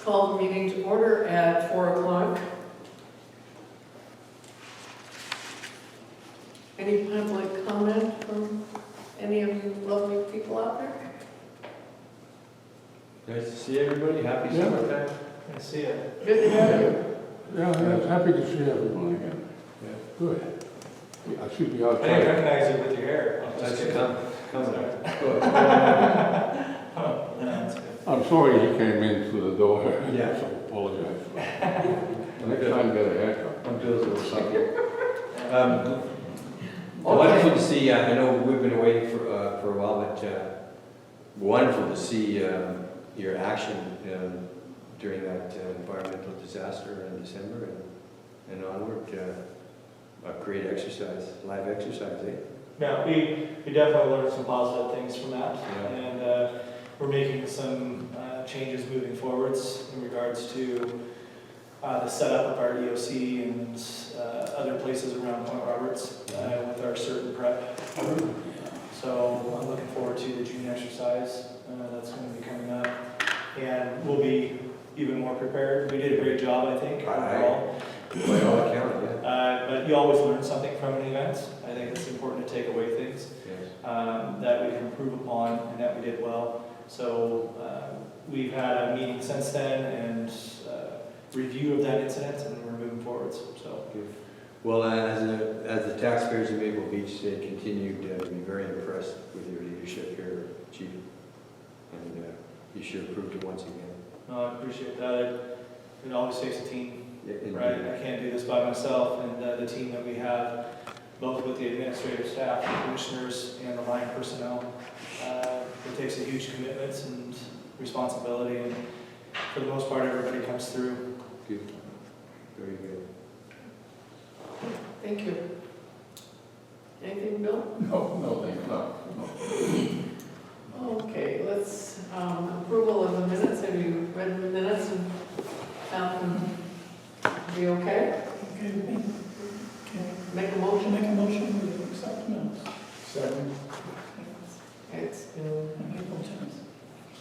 Call the meeting to order at 4 o'clock. Any public comment from any of you lovely people out there? Nice to see everybody. Happy summertime. I see it. Good to have you. Yeah, I'm happy to see everyone again. Yeah. Good. I should be I didn't outside. recognize you with your hair. That's coming up. That's good. I'm sorry he came in through the door. Yeah. So apologize for that. Next time, get a haircut. I'm doing a little something. Wonderful to see, I know we've been away for a while, but wonderful to see your action during that environmental disaster in December and onward. A great exercise, live exercise, eh? Yeah, we definitely learned some positive things from that. Yeah. And we're making some changes moving forwards in regards to the setup of our EOC and other places around Point Roberts with our certain prep. So I'm looking forward to the June exercise that's going to be coming up. And we'll be even more prepared. We did a great job, I think, overall. By all accounts, yeah. But you always learn something from an event. I think it's important to take away things Yes. that we can improve upon and that we did well. So we've had a meeting since then and review of that incident, and we're moving forwards. So Good. Well, as the taxpayers of Maple Beach, they continued to be very impressed with your leadership here, Chief. And you sure proved it once again. no, I appreciate that. It always takes a team. Indeed. Right, I can't do this by myself, and the team that we have, both with the administrative staff, the commissioners, and the line personnel, it takes a huge commitment and responsibility, and for the most part, everybody comes through. Good. Very good. Thank you. Anything, Bill? No, thank you. No. Okay, let's, approval of the minutes. Have you read the minutes and found them to be okay? Make a motion? Make a motion to accept minutes. Second. It's been April 10th.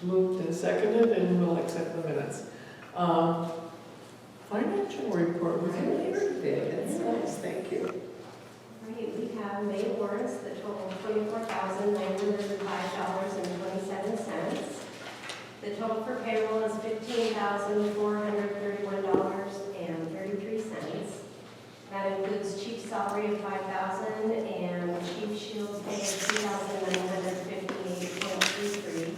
moved and seconded, and we'll accept the minutes. Financial report was in here today. That's nice, thank you. Right, we have May warrants that total $24,905.27. The total for payroll is $15,431.33. That includes chief salary of $5,000 and chief shields pay of $2,958.33.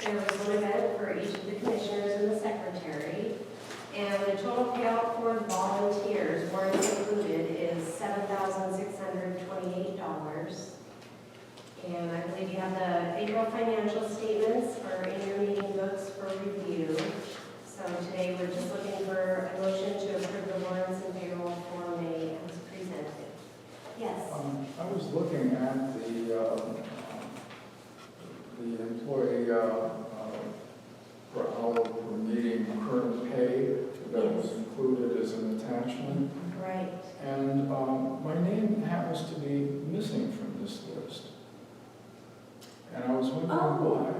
There was one event for each of the commissioners and the secretary. And the total payout for volunteers, warrants included, is $7,628. And I believe you have the April financial statements are in your meeting books for review. So today we're just looking for a motion to approve the warrants and payroll for May as presented. Yes. I was looking at the employee per hour per meeting current pay that was included as an attachment. Right. And my name happens to be missing from this list. And I was wondering why.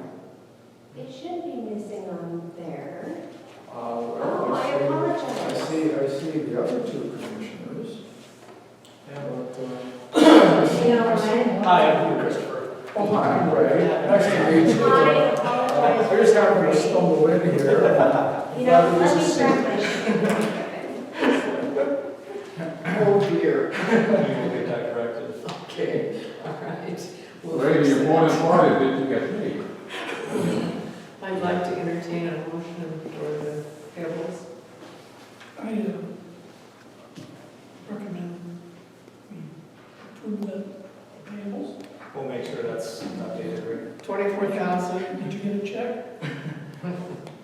It should be missing on there. Well, I apologize. I see the other two commissioners. Yeah. But, You know what? Hi, I'm Christopher. oh, hi, I'm Ray. Nice to meet you. I apologize. I just happened to stumble in here. You know, let me grab my sheet. Oh dear. We will get that corrected. Okay, all right. We'll Ray, fix the that. important part is that you get paid. I'd like to entertain a motion for the payables. I recommend we approve the payables. We'll make sure that's updated, right? 24,000. Did you get a check?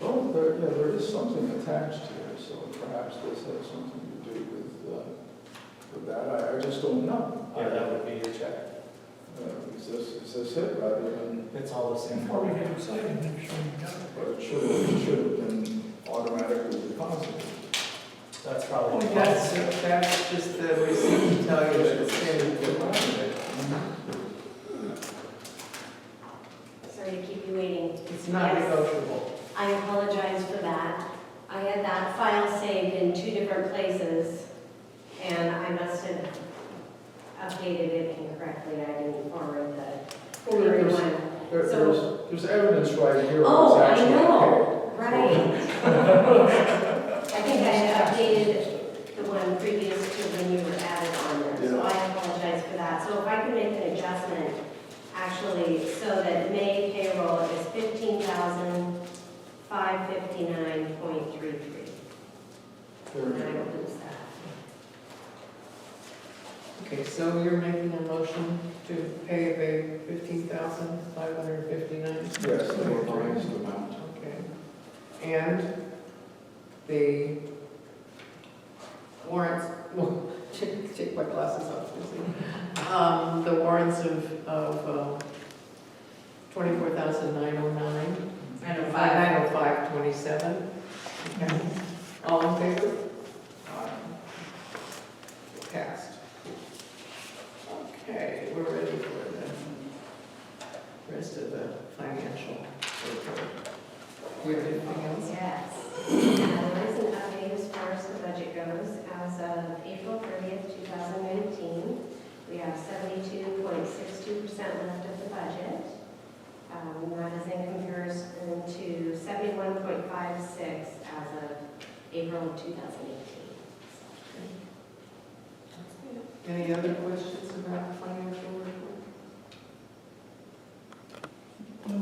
Oh, there is something attached here, so perhaps this has something to do with that. I just don't know. Yeah, that would be your check. Is this it, rather than, It's all the same. before we get excited, make sure we got it. But it should have been automatically deposited. That's probably. That's just the receipt to tell you that it's been deposited. Sorry to keep you waiting. It's not Yes. negotiable. I I apologize for that. I had that file saved in 2 different places, and I must have updated it incorrectly. I didn't forward the Well, there's- one. There's evidence right here. Oh, It's I actually know, right. I think I had updated the one previous to when you were added on there, so Yeah. I apologize for that. So if I can make an adjustment, actually, so that May payroll is 15,559.33. And I will lose that. Okay, so you're making a motion to pay the 15,559? Yes, the revised amount. Okay. And the warrants, well, take my glasses off, you see. The warrants of 24,909. 905.27. Okay. All in favor? Passed. Okay, we're ready for the rest of the financial report. Do you have anything else? Yes. There is an update as far as the budget goes. As of April 30th, 2019, we have 72.62% left of the budget. That is in comparison to 71.56 as of April of 2018. Any other questions about the financial report? No.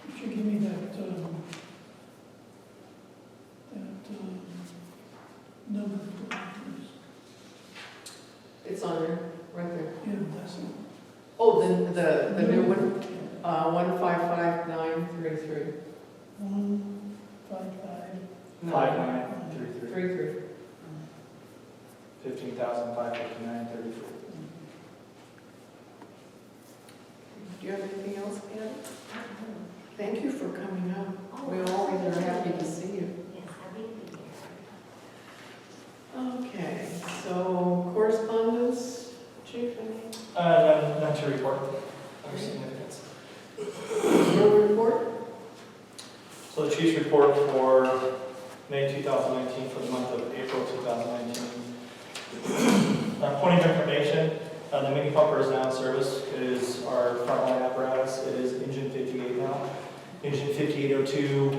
Could you give me that number, please? It's on there, right there. Yeah, that's it. Oh, the new one, 155933. 155. 5933, 33. 15,559.33. Do you have anything else, Ann? Thank you for coming up. We always are happy to see you. Yes, happy to be here. Okay, so correspondence, Chief, any? None to report of significance. No report? So the chief's report for May 2019 for the month of April 2019. Point of information, the mini pumper is now in service. It is our frontline apparatus. It is engine 58 now. Engine 5802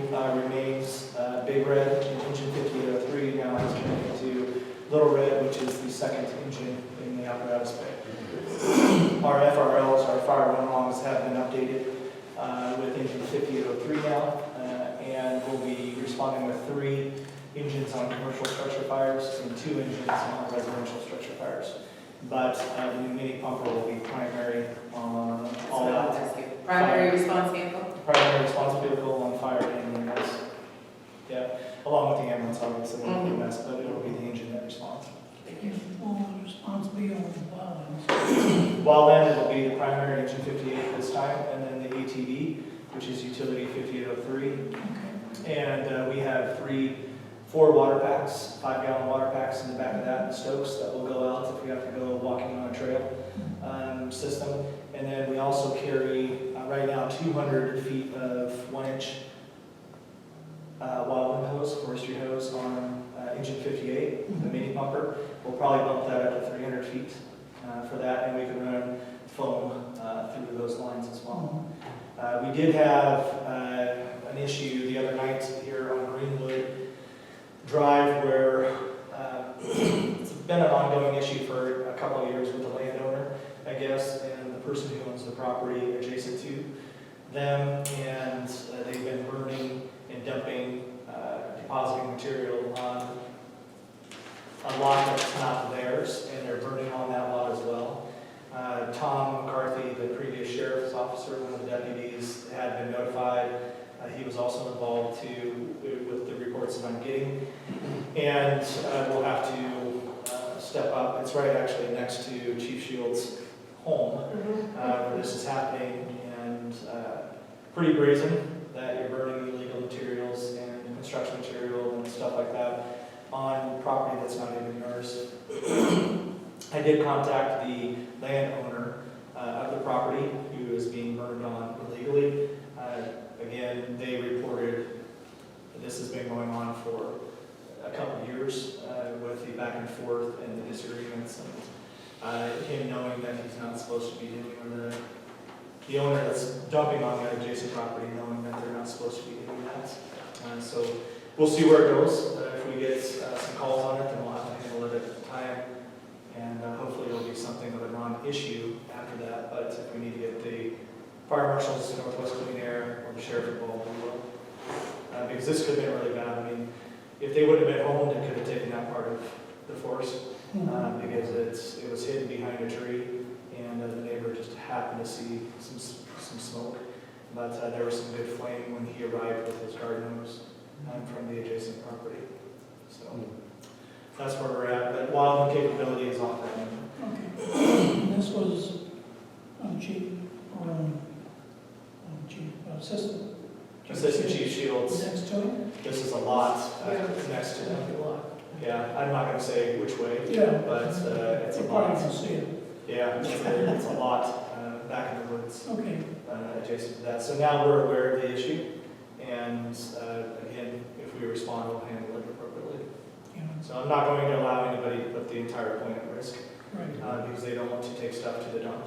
remains big red, and engine 5803 now has turned into little red, which is the second engine in the apparatus bay. Our FRLs, our fire run-alongs, have been updated with engine 5803 now, and we'll be responding with 3 engines on commercial structure fires and 2 engines on residential structure fires. But the new mini pumper will be primary on all out. Primary response vehicle? Primary response vehicle on fire and EMS. Yeah, along with the ambulance, obviously, with EMS, but it'll be the engine that responds. All the responsibility on the balance. While then, it'll be the primary engine 58 this time, and then the ATV, which is utility 5803. Okay. And we have 4 water packs, 5-gallon water packs in the back of that, and Stokes that will go out if we have to go walking on a trail system. And then we also carry, right now, 200 feet of 1-inch wildland hose, forestry hose on engine 58, the mini pumper. We'll probably bump that up to 300 feet for that, and we can run foam through those lines as well. We did have an issue the other night here on Greenwood Drive where it's been an ongoing issue for a couple of years with the landowner, I guess, and the person who owns the property adjacent to them, and they've been burning and dumping, depositing material on a lot that's not theirs, and they're burning on that lot as well. Tom McCarthy, the previous sheriff's officer, one of the deputies, had been notified. He was also involved too with the reports that I'm getting. And we'll have to step up. It's right actually next to Chief Shields' home where this is happening. And pretty brazen that you're burning illegal materials and construction material and stuff like that on property that's not even yours. I did contact the landowner of the property who is being burned on illegally. Again, they reported for a couple of years with the back and forth and the disagreements, and him knowing that he's not supposed to be doing, or the owner that's dumping on the adjacent property knowing that they're not supposed to be doing that. So we'll see where it goes. If we get some calls on it, then we'll have to handle it at the time, and hopefully it'll be something of a non-issue after that. But if we need to get the fire marshals, the Northwest Clean Air, or the sheriff involved, we will. Because this could have been really bad. I mean, if they would have been home, they could have taken that part of the forest, because it was hidden behind a tree, and the neighbor just happened to see some smoke. But there was some good flame when he arrived with his garden hose from the adjacent property. So that's where we're at. But wildland capability is off that end. Okay. This was on Chief, or on Chief, Assistant Chief Shields, next to him? this is a lot Yeah. next to It's them. gonna be a lot. Yeah, I'm not going to say which way, Yeah. but it's a You probably lot. can see it. Yeah, it's a lot back in the woods Okay. adjacent to that. So now we're aware of the issue, and again, if we respond, we'll handle it appropriately. Yeah, So I'm not going to allow anybody to put the entire point at risk right. because they don't want to take stuff to the dump,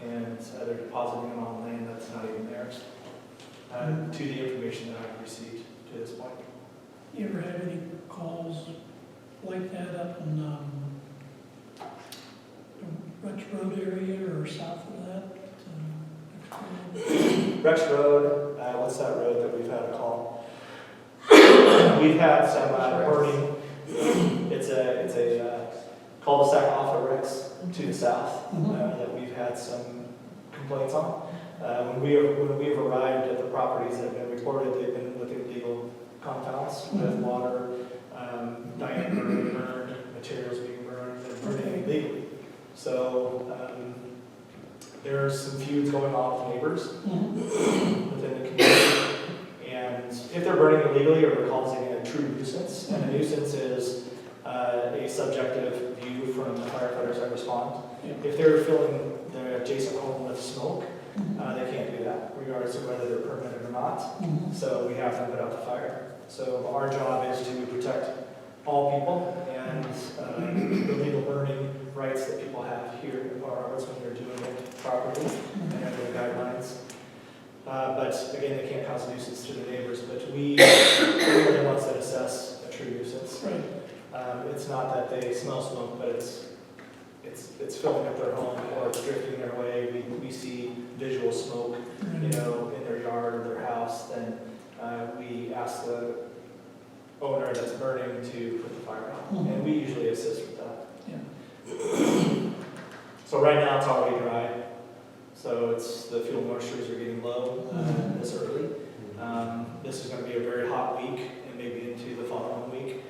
and they're depositing it on land that's not even theirs. To the information that I've received to this point. You ever had any calls like that up in, the Rutch Road area or south of that? Rex Road, what's that road that we've had a call? We've had some burning. It's a cul-de-sac off of Rex to the south that we've had some complaints on. When we've arrived at the properties that have been reported, they've been with illegal compounds with water, diameter being burned, materials being burned, and burning illegally. So there's some feuds going on with neighbors within the community. And if they're burning illegally or they're causing a true nuisance, and a nuisance is a subjective view from the firefighters that respond. If they're filling their adjacent home with smoke, they can't do that, regardless of whether they're permitted or not. So we have to put out the fire. So our job is to protect all people and the legal burning rights that people have here in Port Roberts when they're doing it properly and under the guidelines. But again, they can't cause a nuisance to the neighbors, but we are the ones that assess a true nuisance. Right. It's not that they smell smoke, but it's filling up their home or it's drifting their way. We see visual smoke, in their yard or their house. Then we ask the owner that's burning to put the fire out, and we usually assist with that. Yeah. So right now it's already dry. So it's the fuel moistures are getting low this early. This is going to be a very hot week and maybe into the following week.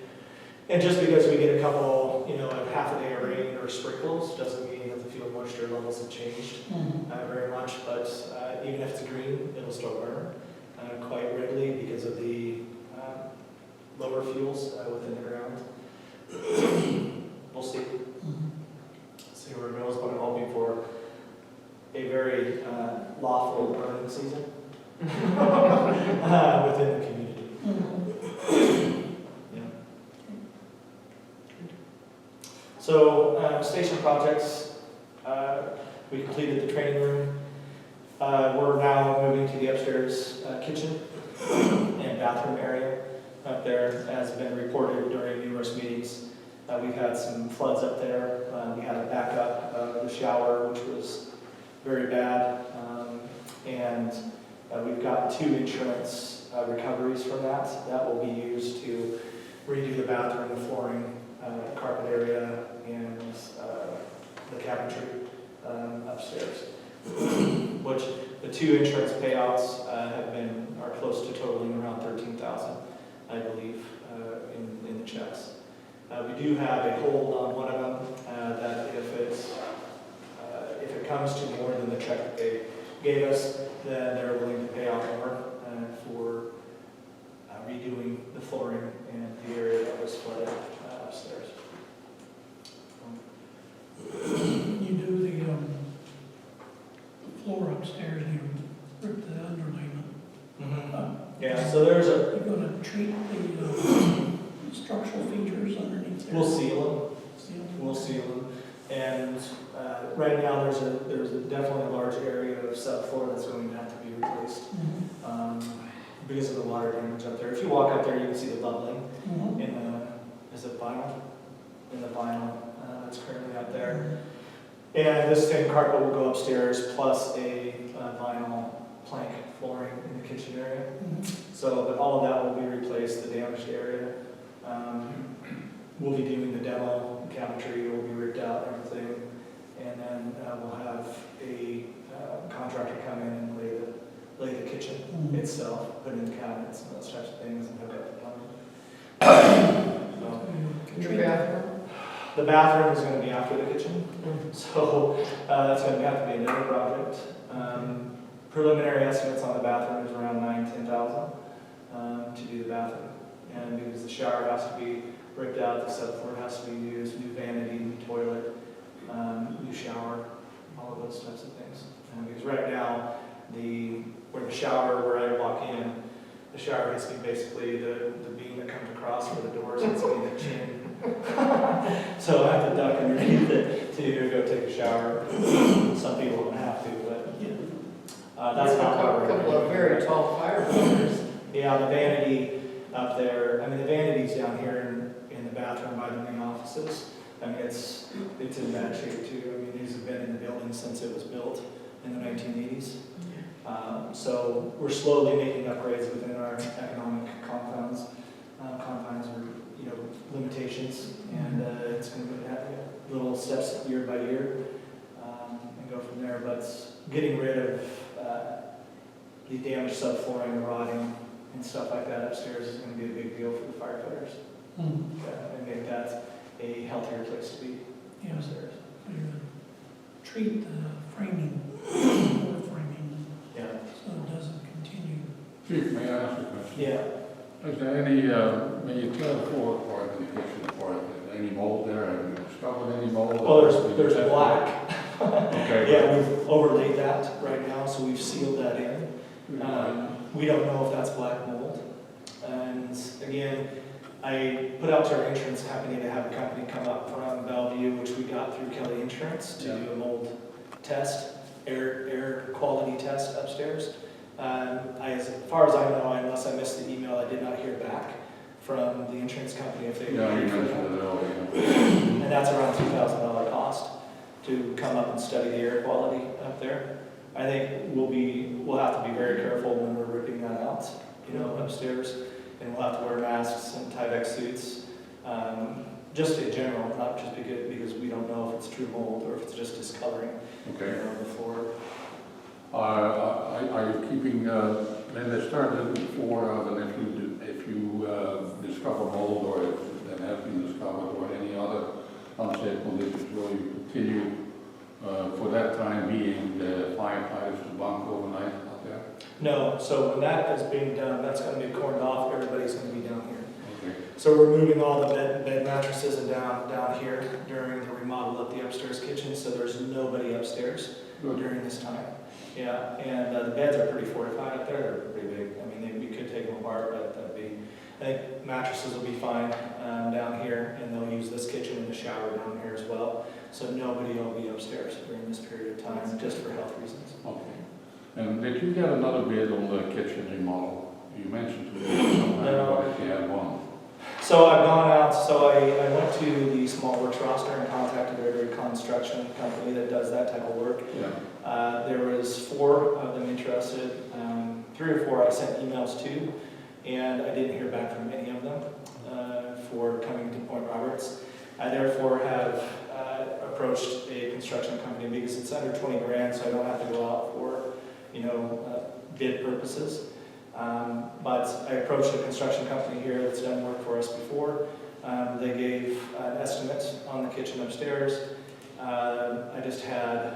And just because we get a couple, a half a day of rain or sprinkles doesn't mean that the fuel moisture levels have changed very much. But even if it's green, it'll still burn quite readily because of the lower fuels within the ground. We'll see. See where it goes, but I'm hoping for a very lawful burning season within the community. Yeah. So station projects, we completed the training room. We're now moving to the upstairs kitchen and bathroom area up there, as been reported during numerous meetings. We've had some floods up there. We had a backup of the shower, which was very bad, and we've got 2 insurance recoveries from that. That will be used to redo the bathroom, the flooring, the carpet area, and the cabinetry upstairs. Which the 2 insurance payouts are close to totaling around $13,000, I believe, in the checks. We do have a hold on one of them that if it comes to more than the check that they gave us, then they're willing to pay out more for redoing the flooring and the area that was flooded upstairs. You do the floor upstairs, you rip the underlayment. Yeah, so there's a You're gonna treat the structural features underneath there? We'll seal Seal them, them? we'll seal them. And right now, there's definitely a large area of subfloor that's going to have to be replaced because of the water damage up there. If you walk up there, you can see the bubbling Mhm. in the, is it vinyl? In the vinyl that's currently up there. And this same carpet will go upstairs plus a vinyl plank flooring in the kitchen area. Mhm. So, but all of that will be replaced, the damaged area. We'll be doing the demo, the cabinetry will be ripped out and everything. And then we'll have a contractor come in and lay the kitchen Mhm. itself, put in cabinets and those types of things and hook up the plumbing. So, Your bathroom? the bathroom is going to be after the kitchen, so that's going to have to be another project. Preliminary estimates on the bathroom is around $9,000-10,000 to do the bathroom. And because the shower has to be ripped out, the subfloor has to be used, new vanity, new toilet, new shower, all of those types of things. Because right now, where I walk in, the shower hits me basically, the beam that comes across for the doors hits me in the chin. So I have to duck underneath it to go take a shower. Some people don't have to, but that's not a what couple of very tall firefighters. Yeah, the vanity up there, I mean, the vanity's down here in the bathroom by the main offices. I mean, it's in bad shape too. I mean, these have been in the building since it was built in the 1980s. So we're slowly making upgrades within our economic confines or, limitations. And it's going to have little steps year by year and go from there. But getting rid of the damaged subflooring, the rotting, and stuff like that upstairs is going to be a big deal for the firefighters. Mhm. And make that a healthier place to be Yeah, upstairs. treat the framing, floor framing, Yeah. so it doesn't continue. Chief, may I ask a question? Yeah. Is there any, may you tell the floor part in the kitchen part, any mold there? Have you discovered any mold? Well, there's black. Okay. Yeah, we've overlaid that right now, so we've sealed that in. We don't know if that's black mold. And again, I put out to our insurance company to have a company come up from Bellevue, which we got through Kelly Insurance, to do a mold test, air quality test upstairs. As far as I know, unless I missed the email, I did not hear back from the insurance company if they Yeah, you paid for that. mentioned it earlier. And that's around $2,000 cost to come up and study the air quality up there. I think we'll have to be very careful when we're ripping that out, upstairs. And we'll have to wear masks and Tyvek suits, just in general, not just because we don't know if it's true mold or if it's just discoloring Okay. the floor. Are you keeping, then they started before, then if you discover mold or if that has been discovered or any other unsafe conditions, will you continue for that time being the firefighters to bunk overnight out there? No, so when that is being done, that's going to be cordoned off, everybody's going to be down here. Okay. So we're moving all the bed mattresses and down here during the remodel of the upstairs kitchen, so there's nobody upstairs Good. during this time. Yeah, and the beds are pretty fortified up there, they're pretty big. I mean, we could take them apart, but I think mattresses will be fine down here, and they'll use this kitchen and the shower down here as well. So nobody will be upstairs during this period of time, just for health reasons. Okay. And did you get another bid on the kitchen remodel? You mentioned to me sometime if you had one. So I've gone out, so I went to the Small Works roster and contacted every construction company that does that type of work. Yeah. There was 4 of them interested, 3 or 4 I sent emails to, and I didn't hear back from any of them for coming to Point Roberts. I therefore have approached a construction company because it's under 20 grand, so I don't have to go out for, bid purposes. But I approached a construction company here that's done work for us before. They gave an estimate on the kitchen upstairs. I just had,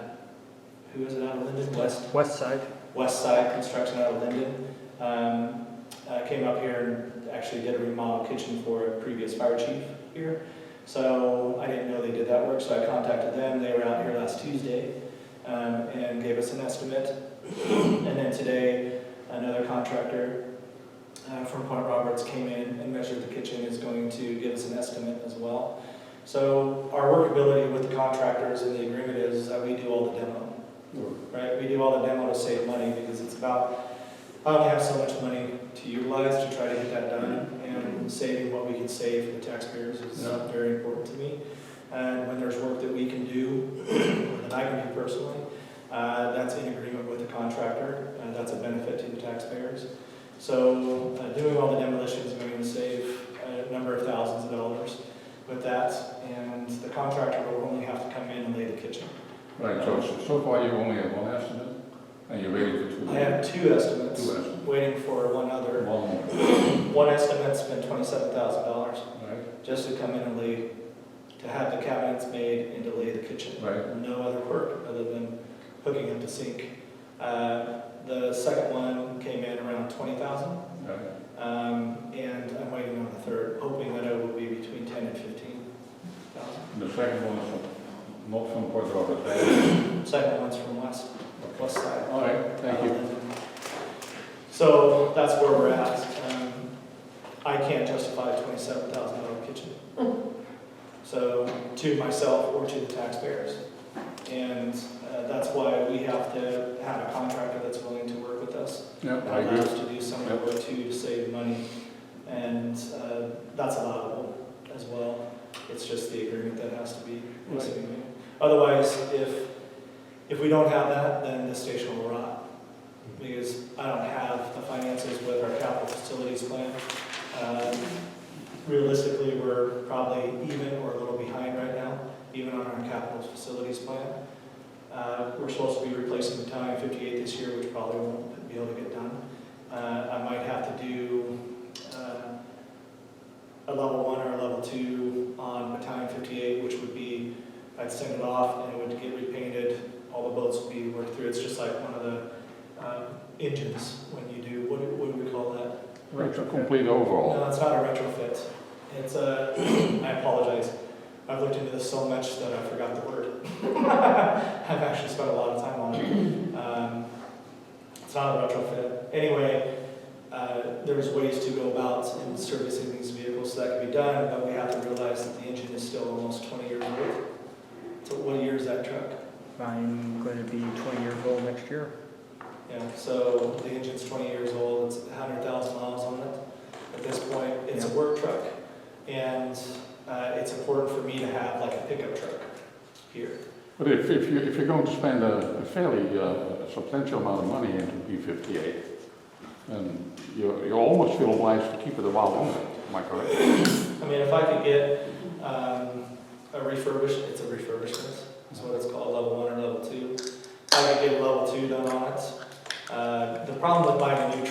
who is it out of Linden? West Side. West Side Construction out of Linden. Came up here and actually did a remodel kitchen for a previous fire chief here. So I didn't know they did that work, so I contacted them. They were out here last Tuesday and gave us an estimate. And then today, another contractor from Point Roberts came in and measured the kitchen. Is going to contractors, and the agreement is that we do all the demo, right? We do all the demo to save money, because it's about, I only have so much money to utilize to try to get that done, and saving what we can save for the taxpayers is very important to me. And when there's work that we can do, or that I can do personally, that's in agreement with the contractor, and that's a benefit to the taxpayers. So doing all the demolitions is going to save a number of thousands of dollars with that, and the contractor will only have to come in and lay the kitchen. Right, so far you only have one estimate, and you're ready for two? I have two estimates, Two estimates. waiting for one other. One more, One estimate's been $27,000, right? just to come in and lay, to have the cabinets made and to lay the kitchen. Right. No other work other than hooking up the sink. The second one came in around $20,000. Right. And I'm waiting on the third, hoping that it will be between 10 and 15,000. The second one is not from Port Roberts, right? Second one's from west side. All right, thank you. So that's where we're at. I can't justify a $27,000 kitchen. So to myself or to the taxpayers. And that's why we have to have a contractor that's willing to work with us. Yeah, That I agree. allows us to do some of the work too, to save money, and that's allowable as well. It's just the agreement that has to be made. Otherwise, if we don't have that, then the station will rot, because I don't have the finances with our capital facilities plan. Realistically, we're probably even or a little behind right now, even on our capital facilities plan. We're supposed to be replacing the Battalion 58 this year, which probably won't be able to get done. I might have to do a level 1 or a level 2 on Battalion 58, which would be, I'd send it off and it would get repainted, all the boats would be worked through. It's just like one of the engines when you do, what do we call that? It's a complete overhaul. No, it's not a retrofit. It's a, I apologize. I've looked into this so much that I forgot the word. I've actually spent a lot of time on it. It's not a retrofit. Anyway, there's ways to go about in servicing these vehicles, so that can be done, but we have to realize that the engine is still almost 20 years old. So what year is that truck? I'm going to be 20 years old next year. Yeah, so the engine's 20 years old, it's 100,000 miles on it. At this point, it's a work truck, and it's important for me to have like a pickup truck here. But if you're going to spend a fairly substantial amount of money into P58, then you almost feel obliged to keep it a while longer. Am I correct? I mean, if I could get a refurbished, it's a refurbishment, that's what it's called, level 1 or level 2. If I could get a level 2 done on it. The problem with buying a new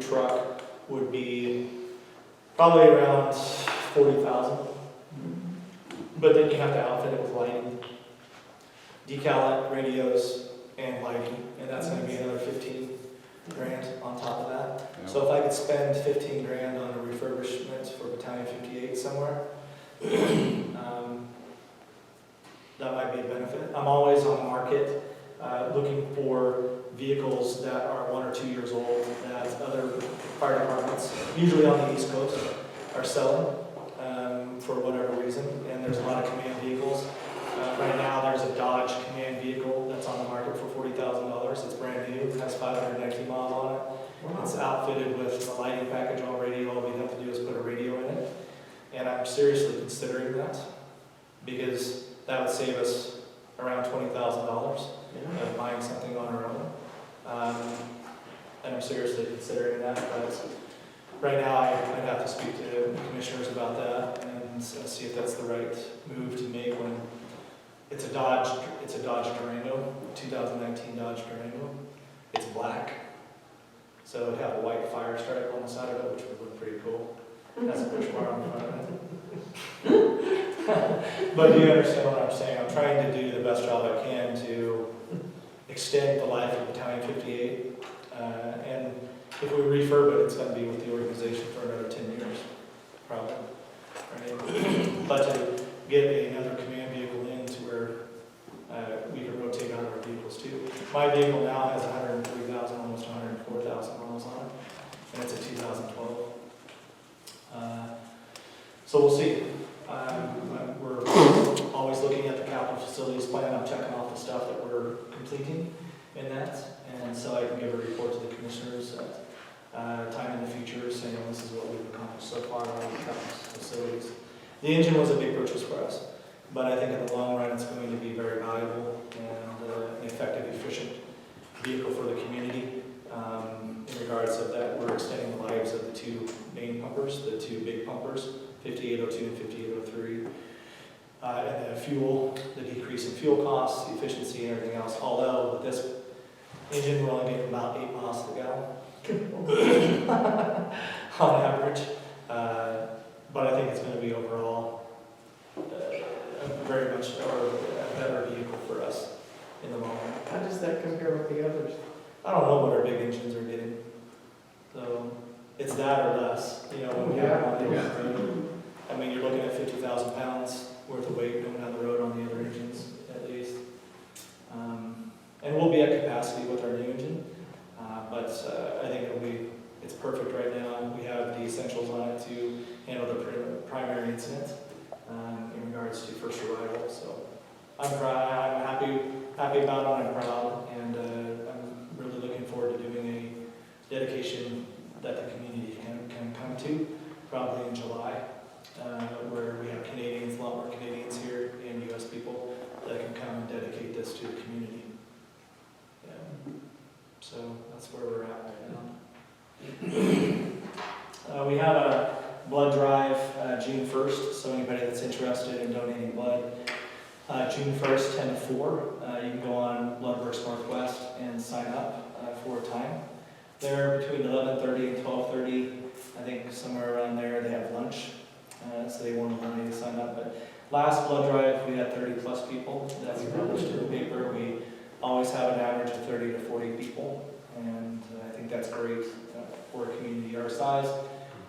truck would be probably around 40,000. But then you have to outfit it with lighting, decal it, radios, and lighting, and that's going to be another 15 grand on top of that. Yeah. So if I could spend 15 grand on a refurbishment for Battalion 58 somewhere, that might be a benefit. I'm always on the market looking for vehicles that are 1 or 2 years old that other fire departments, usually on the East Coast, are selling for whatever reason. And there's a lot of command vehicles. Right now, there's a Dodge command vehicle that's on the market for $40,000. It's brand new. It has 590 miles on it. It's outfitted with a lighting package already. All we have to do is put a radio in it. And I'm seriously considering that, because that would save us around $20,000 of buying something on our own. And I'm seriously considering that, but right now I'd have to speak to the commissioners about that and see if that's the right move to make when it's a Dodge Durango, 2019 Dodge Durango. It's black, so it'd have a white fire stripe on the side of it, which would look pretty cool. That's a push bar on the front of it. But do you understand what I'm saying? I'm trying to do the best job I can to extend the life of Battalion 58. And if we refurb it, it's going to be with the organization for another 10 years, probably. Right? But to get another command vehicle in to where we can rotate out our vehicles too. My vehicle now has 103,000, almost 104,000 miles on it, and it's a 2012. So we'll see. We're always looking at the capital facilities plan, I'm checking off the stuff that we're completing in that, and so I can give a report to the commissioners at time in the future, saying this is what we've accomplished so far on the facilities. The engine was a big purchase for us, but I think in the long run, it's going to be very valuable and an effective, efficient vehicle for the community. In regards of that, we're extending the lives of the two main pumpers, the two big pumpers, 5802 and 5803. And the fuel, the decrease in fuel costs, the efficiency and everything else, although with this engine, we're only getting about 8 miles to the gallon on average. But I think it's going to be overall very much a better vehicle for us in the long run. How does that compare with the others? I don't know what our big engines are getting. So it's that or less, you know, when we have on the road. I mean, you're looking at 50,000 pounds worth of weight going down the road on the other engines, at least. And we'll be at capacity with our new engine, but I think it's perfect right now. We have the essentials on it to handle the primary incident in regards to first arrival. So I'm happy about it, I'm proud, and I'm really looking forward to doing a dedication that the community can come to, probably in July, where we have Canadians, a lot more Canadians here, and U.S. people that can come and dedicate this to the community. So that's where we're at right now. We have a blood drive June 1st, so anybody that's interested in donating blood, June 1st, 10 to 4, you can go on Bloodworks Northwest and sign up for a time. They're between 11:30 and 12:30, I think somewhere around there. They have lunch, so they won't allow you to sign up. But last blood drive, we had 30 plus people that we published in the paper. We always have an average of 30 to 40 people, and I think that's great for a community our size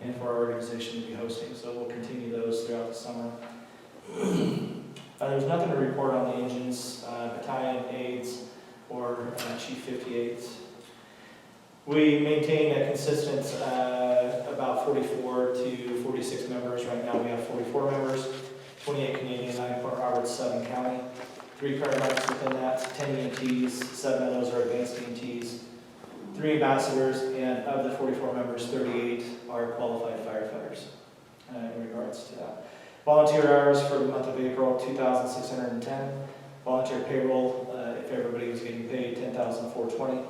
and for our organization to be hosting. So we'll continue those throughout the summer. There's nothing to report on the engines, battalion aides, or Chief 58. We maintain a consistent about 44 to 46 members. Right now we have 44 members, 28 Canadian, 9 Port Roberts, 7 county, 3 paramedics within that, 10 EMTs, 7 of those are advanced EMTs, 3 ambassadors, and of the 44 members, 38 are qualified firefighters in regards to that. Volunteer hours for the month of April, 2,610. Volunteer payroll, if everybody was getting paid, 10,420.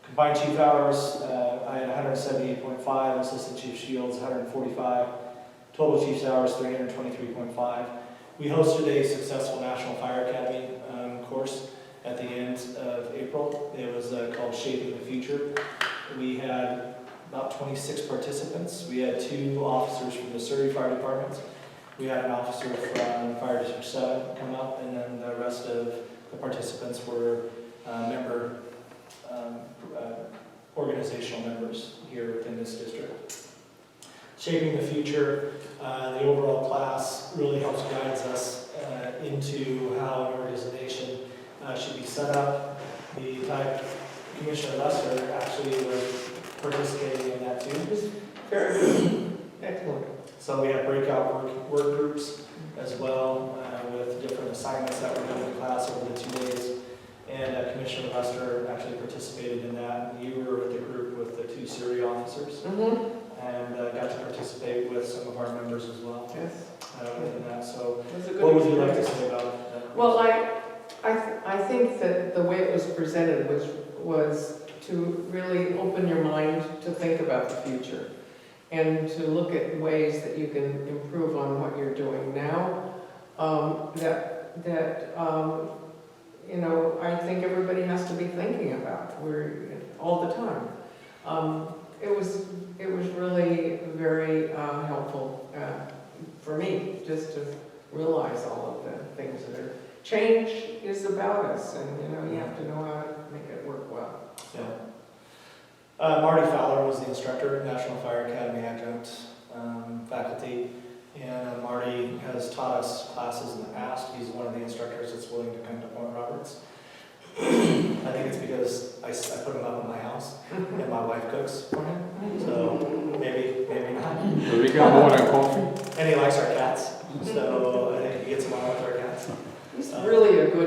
Combined chief hours, I had 178.5, Assistant Chief Shields, 145. Total chief's hours, 323.5. We hosted a successful National Fire Academy course at the end of April. It was called Shaping the Future. We had about 26 participants. We had 2 officers from the Surrey Fire Department. We had an officer from Fire District 7 come up, and then the rest of the participants were member organizational members here within this district. Shaping the Future, the overall class really helps guide us into how an organization should be set up. The type Commissioner Lester actually was participating in that too. Excellent. So we have breakout work groups as well with different assignments that we're doing in class over the 2 days. And Commissioner Lester actually participated in that. You were with the group with the 2 Surrey officers and got to participate with some of our members as well. Yes. In that. So It was a good what would you like to experience. say about that? Well, I think that the way it was presented was to really open your mind to think about the future and to look at ways that you can improve on what you're doing now. You know, I think everybody has to be thinking about all the time. It was really very helpful for me just to realize all of the things that are. Change is about us, and you know, you have to know how to make it work well. Yeah. Marty Fowler was the instructor, National Fire Academy adjunct faculty, and Marty has taught us classes in the past. He's one of the instructors that's willing to come to Point Roberts. I think it's because I put him up in my house, and my wife cooks for him, so maybe not. So we got more than coffee? And he likes our cats, so I think he gets along with our cats. He's really a good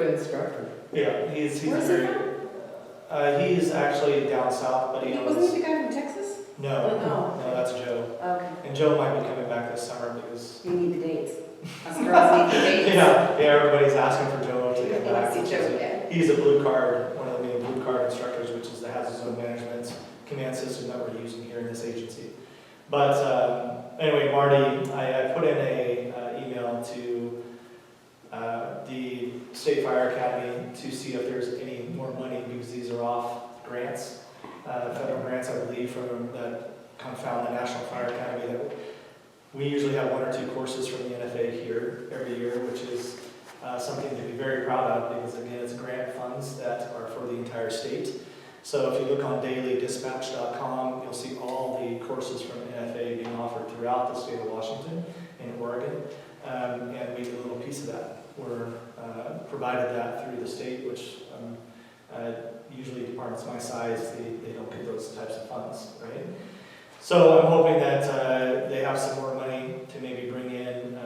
He's actually down south, but he Wasn't owns, he the guy from Texas? no, No. no, that's Joe. Okay, And Joe might be coming back this summer because, you need the dates. Us girls need the dates. yeah, everybody's asking for Joe to come back. See Joe again. He's a blue card, one of the main blue card instructors, which is the hazard zone management command system that we're using here in this agency. But anyway, Marty, I put in a email to the State Fire Academy to see if there's any more money because these are off grants, federal grants, I believe, from that confound the National Fire Academy. That we usually have 1 or 2 courses from the NFA here every year, which is something to be very proud of because again, it's grant funds that are for the entire state. So if you look on dailydispatch.com, you'll see all the courses from NFA being offered throughout the state of Washington and Oregon, and we get a little piece of that. We're provided that through the state, which usually departments my size, they don't get those types of funds, right? So I'm hoping that they have some more money to maybe bring in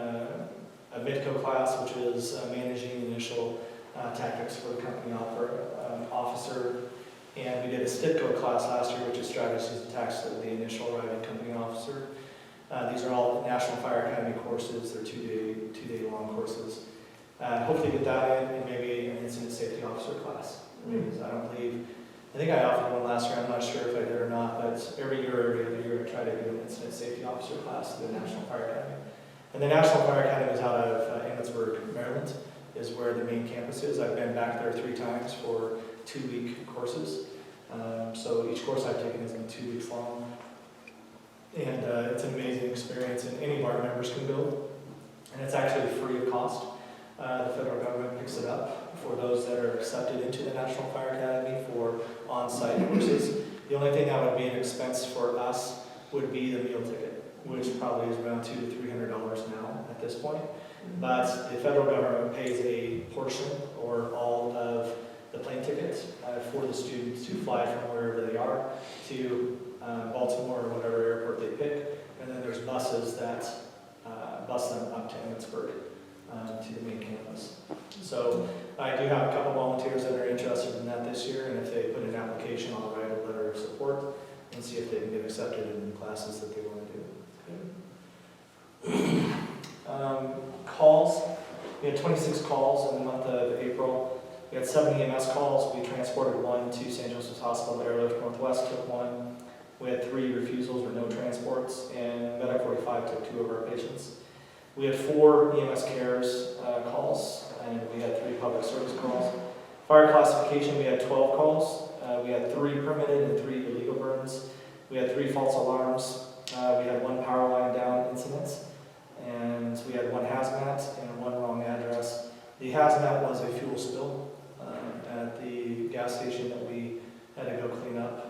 a MITCO class, which is managing initial tactics for the company officer. And we did a STITCO class last year, which is strategies and tactics of the initial arriving company officer. These are all National Fire Academy courses. They're two-day long courses. Hopefully get that in and maybe an incident safety officer class. Because I think I offered one last year. I'm not sure if I did or not, but every year or every other year I try to do an incident safety officer class to the National Fire Academy. And the National Fire Academy is out of Emmitsburg, Maryland, is where the main campus is. I've been back there 3 times for 2-week courses. So each course I've taken has been 2 weeks long. And it's an amazing experience, and any of our members can go. And it's actually free of cost. The federal government picks it up for those that are accepted into the National Fire Academy for on-site courses. The only thing that would be an expense for us would be the meal ticket, which probably is around $200 to $300 now at this point. But the federal government pays a portion or all of the plane ticket for the students to fly from wherever they are to Baltimore or whatever airport they pick. And then there's buses that bus them up to Emmitsburg to the main campus. So I do have a couple volunteers that are interested in that this year, and if they put an application, I'll write a letter of support and see if they can get accepted in the classes that they want to do. Calls. We had 26 calls in the month of April. We had 7 EMS calls. We transported 1 to St. Joseph's Hospital. Airlift Northwest took 1. We had 3 refusals or no transports, and Medic 45 took 2 of our patients. We had 4 EMS cares calls, and we had 3 public service calls. Fire classification, we had 12 calls. We had 3 permitted and 3 illegal burns. We had 3 false alarms. We had 1 power line down incident, and we had 1 hazmat and 1 wrong address. The hazmat was a fuel spill at the gas station that we had to go clean up.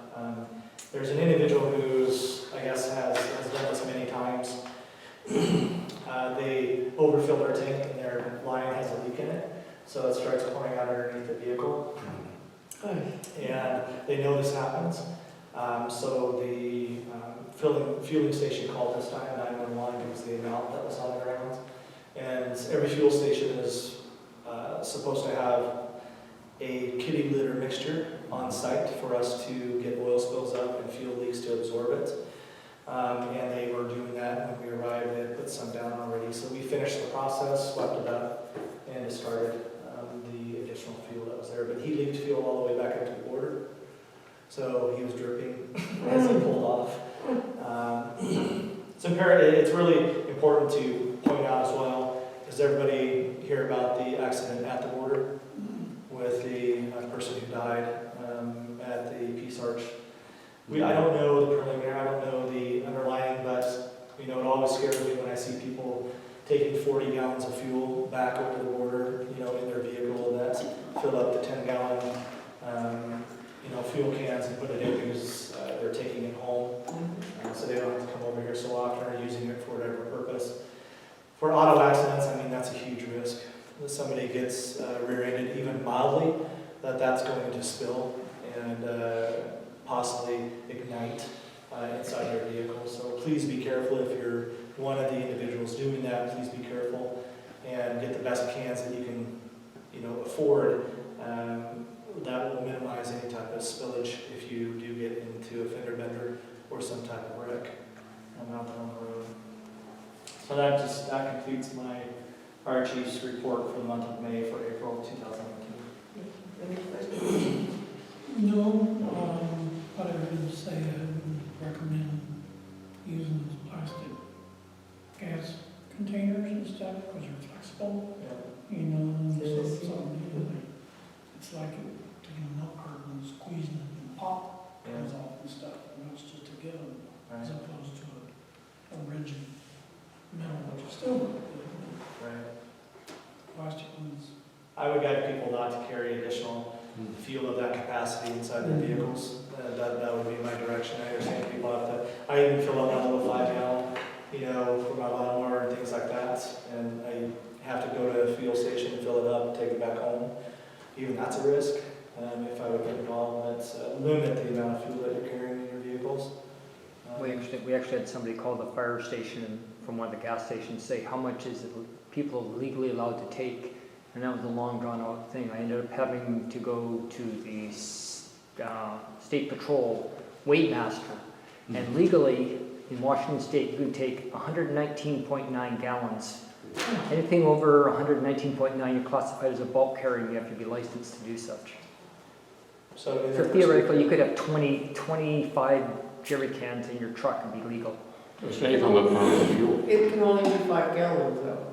There's an individual who's, I guess, has done this many times. They overfilled their tank and their line has a leak in it, so it starts pouring out underneath the vehicle. And they know this happens. So the fueling station called this time, 911, because of the amount that was on the ground. And every fuel station is supposed to have a kitty litter mixture on site for us to get oil spills up and fuel leaks to absorb it. And they were doing that when we arrived. They had put some down already. So we finished the process, swept it up, and discarded the additional fuel that was there. But he leaked fuel all the way back up to the border. So he was dripping as he pulled off. It's really important to point out as well, does everybody hear about the accident at the border with the person who died at the Peace Arch? I don't know the preliminary, I don't know the underlying, but it always scares me when I see people taking 40 gallons of fuel back over the border, in their vehicle that fill up the 10-gallon, fuel cans and put it in because they're taking it home, so they don't have to come over here so often or using it for whatever purpose. For auto accidents, that's a huge risk. If somebody gets rear-ended even mildly, that's going to spill and possibly ignite inside your vehicle. So please be careful if you're one of the individuals doing that. Please be careful and get the best cans that you can, afford. that will minimize any type of spillage if you do get into a fender bender or some type of wreck out there on the road. So that completes my fire chief's report for the month of May for April 2019. Any questions? No, but I would say I would recommend using those plastic gas containers and stuff, because they're flexible, you know, and so it's something, you know, it's like taking a milk carton and squeezing it and pop, comes off and stuff, and it's just a given, as opposed to a rigid metal, which is still good. Right. Plastic ones. I would guide people not to carry additional fuel of that capacity inside their vehicles. That would be my direction. I understand people have to, I even fill up my little 5-gallon, you know, for my lawnmower and things like that. And I have to go to a fuel station and fill it up, take it back home. Even that's a risk if I would get involved. Let's limit the amount of fuel that you're carrying in your vehicles. We actually had somebody call the fire station from one of the gas stations, say how much is it people legally allowed to take, and that was a long drawn out thing. I ended up having to go to the state patrol weight master, and legally in Washington State you can take 119.9 gallons. Anything over 119.9 you're classified as a bulk carrier, and you have to be licensed to do such. So Theoretically you could have 25 jerry cans in your truck and be legal. Save on the pound of fuel. It can only be 5 gallons though.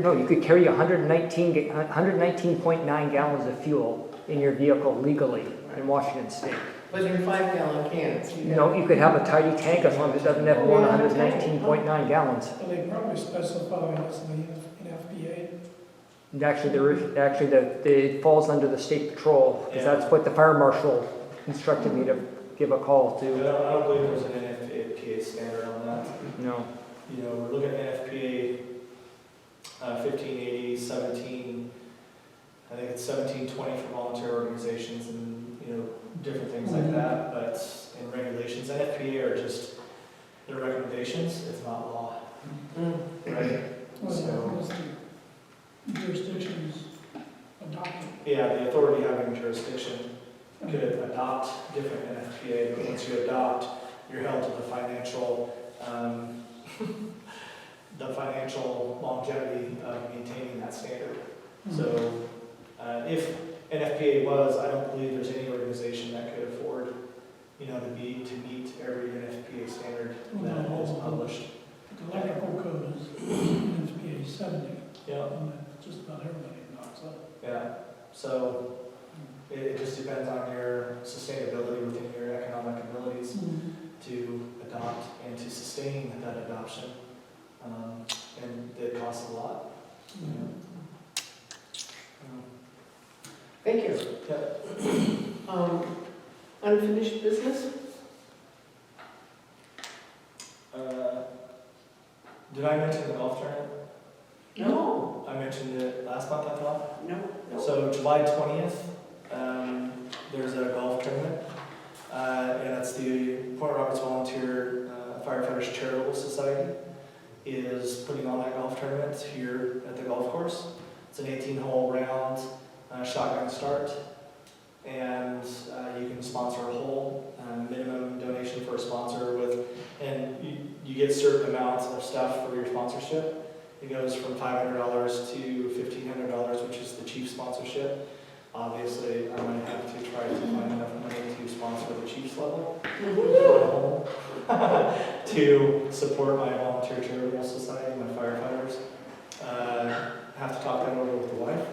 No, you could carry 119.9 gallons of fuel in your vehicle legally in Washington State. But in 5-gallon cans. You could have a tidy tank as long as it doesn't have more than 119.9 gallons. Well, they probably specify as the NFPA. And actually, it falls under the state patrol, because that's what the fire marshal instructed me to give a call I to. don't believe there's an NFPA standard on that. No. You know, we're looking at NFPA 1580, 17, I think it's 1720 for volunteer organizations and, you know, different things like that. But in regulations, NFPA are just, they're recommendations, it's not law. Right? Well, the jurisdictions adopted. Yeah, the authority having jurisdiction could adopt different NFPA, but once you adopt, you're held to the financial longevity of maintaining that standard. So if NFPA was, I don't believe there's any organization that could afford, you know, to meet every NFPA standard that is published. The electrical code is NFPA 70. Yeah. And that's just about everybody knocks up. Yeah. So it just depends on your sustainability within your economic abilities to adopt and to sustain that adoption. And it costs a lot. Thank you. Yeah. Unfinished business? Did I mention the golf tournament? No. I mentioned it last month, I thought. No. So July 20th, there's a golf tournament, and it's the Point Roberts Volunteer Firefighters Charitable Society is putting on that golf tournament here at the golf course. It's an 18-hole round, shotgun start, and you can sponsor a hole. Minimum donation for a sponsor and you get certain amounts of stuff for your sponsorship. It goes from $500 to $1,500, which is the chief sponsorship. Obviously, I'm going to have to try to find enough money to sponsor the chief's level to support my volunteer charitable society, my firefighters. Have to talk that over with the wife,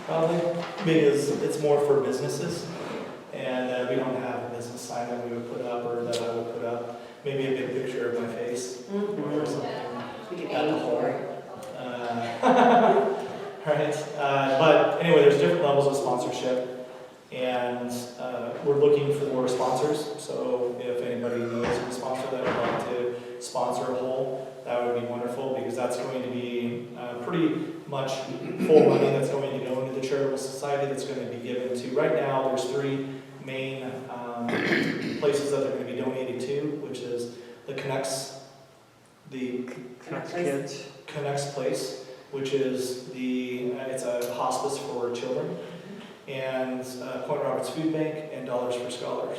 probably, because it's more for businesses, and we don't have a business sign that we would put up or that I would put up. Maybe a big picture of my face or something. We can At the aim for it. Right, but anyway, there's different levels of sponsorship, and we're looking for sponsors. So if anybody knows a sponsor that would like to sponsor a hole, that would be wonderful, because that's going to be pretty much full money that's going to go into the charitable society that's going to be given to. Right now, there's 3 main places that they're going to be donated to, which is the Connects Place, which is it's a hospice for children, and Point Roberts Food Bank and Dollars for Scholars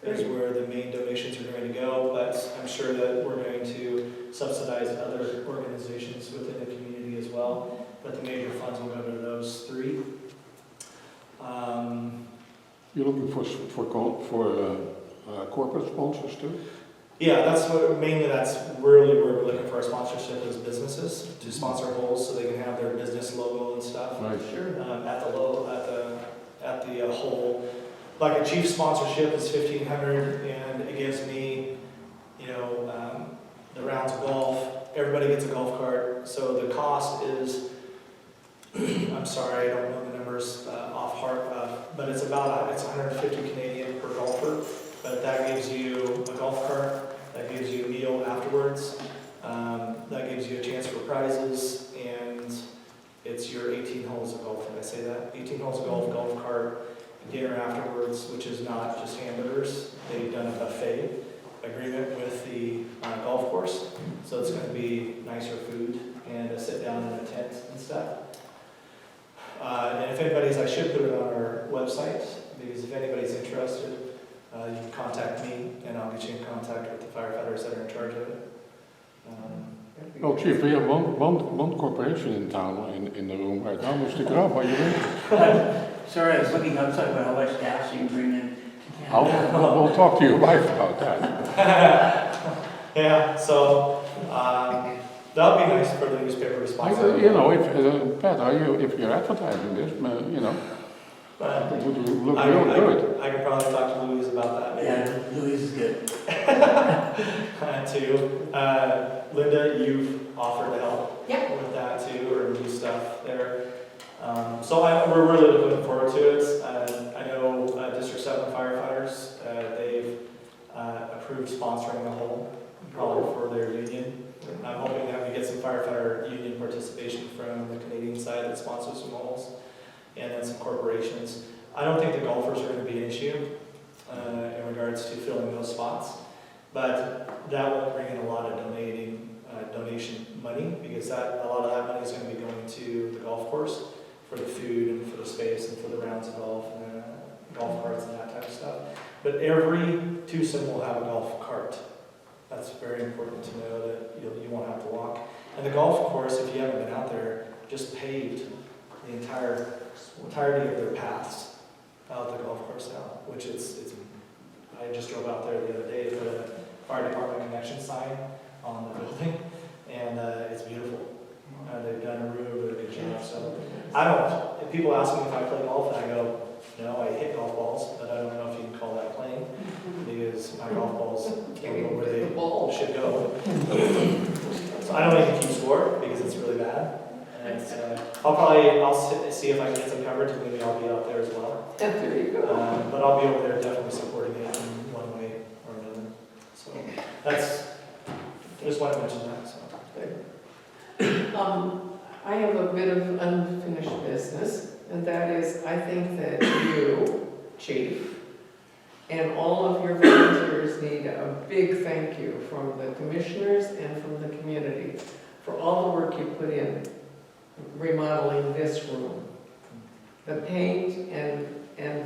is where the main donations are going to go, but I'm sure that we're going to subsidize other organizations within the community as well, but the major funds will go to those three. You're looking for corporate sponsors too? Yeah, that's what, mainly that's really where we're looking for our sponsorship is businesses to sponsor holes so they can have their business logo and stuff Right. Sure. at the hole. Like a chief sponsorship is $1,500 and it gives me, the rounds of golf. Everybody gets a golf cart. So the cost is, I'm sorry, I don't know the numbers off heart, but it's 150 Canadian per golfer. But that gives you a golf cart, that gives you a meal afterwards, that gives you a chance for prizes, and it's your 18 holes of golf. Did I say that? 18 holes of golf cart, dinner afterwards, which is not just hamburgers. They've done a buffet agreement with the golf course, so it's going to be nicer food and a sit down in a tent and stuff. And if anybody's, I should put it on our website, because if anybody's interested, you can contact me and I'll get you in contact with the firefighters that are in charge of it. Well, Chief, we have one corporation in town in the room right now, Mr. Graf, are you in? Sorry, I was looking outside about how much gas you bring in. We'll talk to your wife about that. Yeah, so that would be nice for the newspaper to sponsor. If you're advertising this, it would look real good. I could probably talk to Louise about that. Yeah, Louise is good. Too. Linda, you've offered to help Yep. with that too, or do stuff there. So we're really looking forward to it. I know District 7 firefighters, they've approved sponsoring the whole, probably for their union. I'm hoping that we get some firefighter union participation from the Canadian side that sponsors some holes, and then some corporations. I don't think the golfers are going to be an issue in regards to filling those spots, but that will bring in a lot of donation money, because a lot of that money is going to be going to the golf course for the food and for the space and for the rounds of golf and golf carts and that type of stuff. But every twosome will have a golf cart. That's very important to know that you won't have to walk. And the golf course, if you haven't been out there, just paved the entirety of their paths out the golf course now, which it's I just drove out there the other day, put a fire department connection sign on the building, and it's beautiful. They've done a really good job. So if people ask me if I play golf, and I go, no, I hit golf balls, but I don't know if you can call that playing, because my golf balls can't go where they should go. So I don't even keep score, because it's really bad. And I'll see if I can get some coverage, and maybe I'll be out there as well. There you go. But I'll be over there definitely supporting it in one way or another. So I just want to mention that. So. I have a bit of unfinished business, and that is, I think that you, Chief, and all of your volunteers need a big thank you from the commissioners and from the community for all the work you put in remodeling this room. The paint and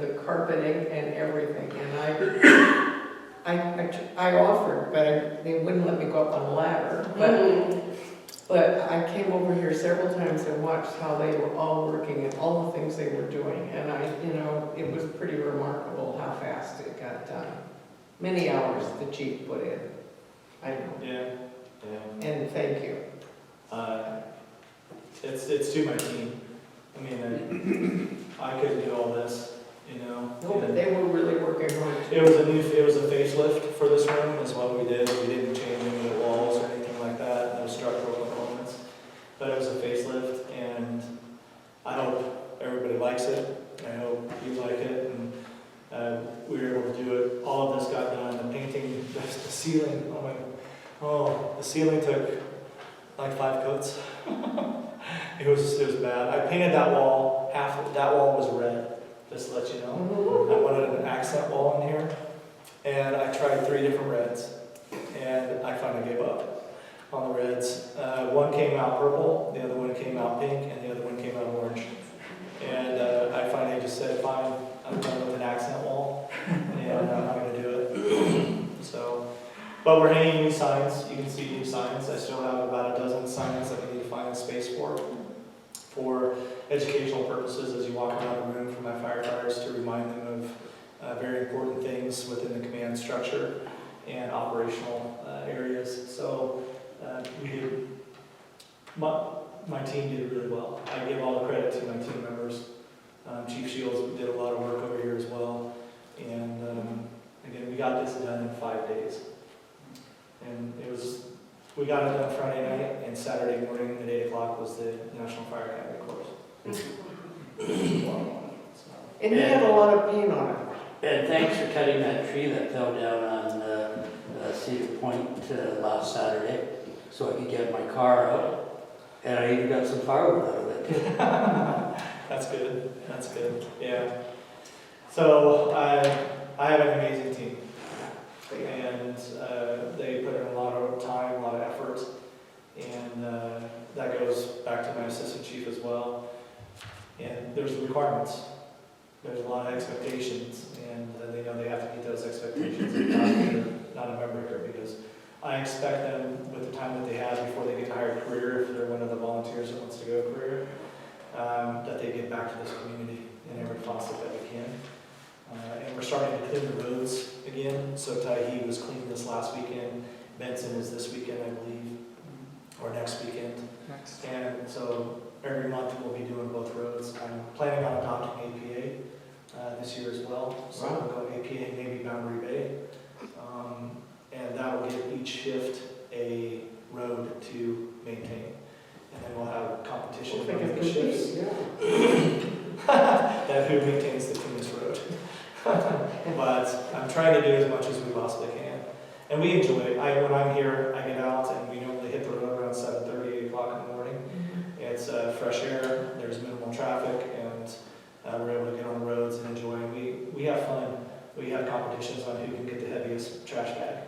the carpeting and everything. And I offered, but they wouldn't let me go up on a ladder. But I came over here several times and watched how they were all working and all the things they were doing. And it was pretty remarkable how fast it got done. Many hours the chief put in. I know. Yeah. And thank you. It's to my team. I mean, I couldn't do all this, No, but they were really working hard. It was a facelift for this room, is what we did. We didn't change any of the walls or anything like that, no structural components. But it was a facelift, and I hope everybody likes it. I hope you like it, and we were able to do it. All of this got done. The painting, the ceiling. The ceiling took like 5 coats. It was bad. I painted that wall. Half of that wall was red. Just to let you know. I wanted an accent wall in here, and I tried 3 different reds, and I finally gave up on the reds. One came out purple, the other one came out pink, and the other one came out orange. And I finally just said, fine, I'm done with an accent wall, and I'm not gonna do it. So, but we're hanging new signs. You can see new signs. I still have about a dozen signs that we need to find a space for educational purposes as you walk around the room for my firefighters to remind them of very important things within the command structure and operational areas. So we did, my team did really well. I give all the credit to my team members. Chief Shields did a lot of work over here as well. And again, we got this done in 5 days. And we got it done Friday night, and Saturday morning at 8 o'clock was the National Fire Academy course. And he had a lot of paint on it. And thanks for cutting that tree that fell down on Cedar Point last Saturday, so I could get my car out. And I even got some firewood out of it. That's good. That's good. Yeah. So I have an amazing team, and they put in a lot of time, a lot of effort, and that goes back to my assistant chief as well. And there's requirements. There's a lot of expectations, and they know they have to meet those expectations. They're not a member here, because I expect them, with the time that they have before they get to hire a career, if they're one of the volunteers that wants to go a career, that they give back to this community in every facet that we can. And we're starting to clean the roads again. So Tyhee was cleaned this last weekend. Benson is this weekend, I believe, or next weekend. Next. And so every month we'll be doing both roads. I'm planning on adopting APA this year as well. So we'll go APA, maybe Boundary Bay. And that will give each shift a road to maintain. And then we'll have competition among the shifts. That who maintains the cleanest road. But I'm trying to do as much as we possibly can. And we enjoy it. When I'm here, I get out and we normally hit the road around 7:30, 8 o'clock in the morning. It's fresh air, there's minimal traffic, and we're able to get on the roads and enjoy. We have fun. We have competitions on who can get the heaviest trash bag.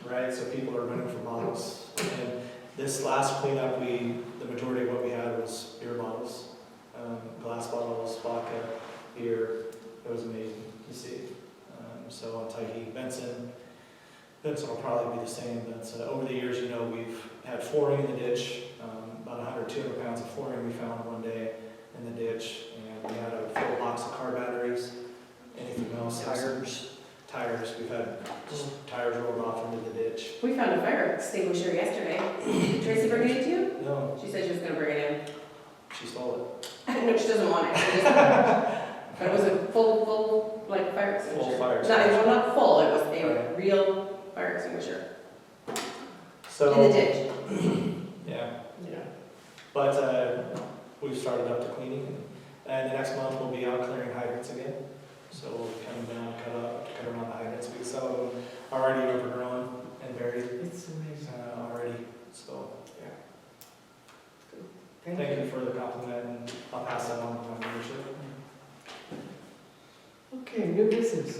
Right? So people are running for bottles. And this last cleanup, the majority of what we had was beer bottles, glass bottles, vodka, beer. It was amazing to see. So on Tyhee, Benson will probably be the same. But over the years, we've had flooring in the ditch, about 100, 200 pounds of flooring we found one day in the ditch, and we had a full box of car batteries. Anything else? Tires. We've had just tires rolled off into the ditch. We found a fire extinguisher yesterday. Did Tracy bring it to you? No, She said she was gonna bring it she stole it. in. No, she doesn't want it. She just- But it was a full, like, fire extinguisher. Full fire Not, extinguisher. not full, it was a Right. real fire extinguisher So, in the ditch. yeah. Yeah. But we've started up the cleaning, and the next month we'll be out clearing hydrants again. So we'll be coming down, cut around the hydrants. Some of them are already overgrown and buried It's amazing. already. So, yeah. Thank Thank you. you for the compliment, and I'll pass that on to my leadership. Okay, new business.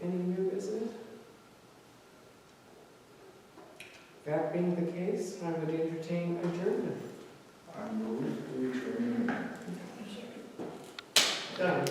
Any new business? That being the case, I would entertain adjournment. I move we adjourn. Done.